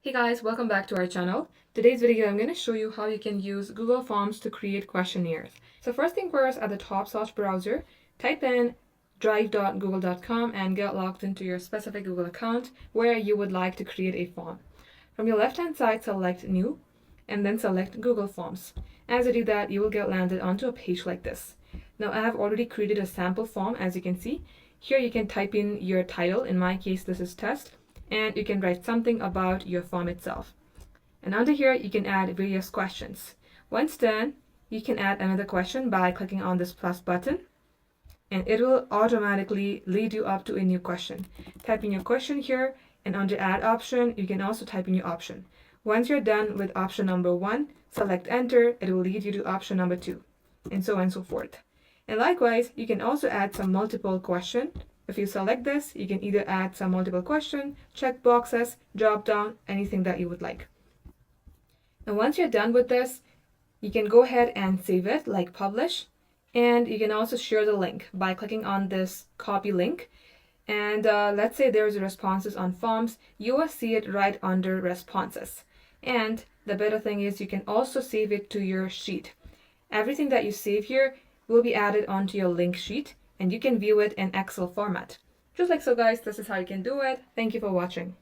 Hey guys, welcome back to our channel. Today's video, I'm going to show you how you can use Google Forms to create questionnaires. So first thing first, at the top search browser, type in drive.google.com and get logged into your specific Google account where you would like to create a form. From your left-hand side, select New and then select Google Forms. As you do that, you will get landed onto a page like this. Now I have already created a sample form, as you can see. Here you can type in your title. In my case, this is test. And you can write something about your form itself. And under here, you can add various questions. Once done, you can add another question by clicking on this plus button, and it will automatically lead you up to a new question. Type in your question here, and under add option, you can also type in your option. Once you're done with option number 1, select enter. It will lead you to option number 2, and so on and so forth. And likewise, you can also add some multiple question. If you select this, you can either add some multiple question, check boxes, drop down, anything that you would like. And once you're done with this, you can go ahead and save it, like publish. And you can also share the link by clicking on this copy link. And let's say there's responses on forms, you will see it right under responses. And the better thing is you can also save it to your sheet. Everything that you save here will be added onto your link sheet, and you can view it in Excel format. Just like so guys, this is how you can do it. Thank you for watching.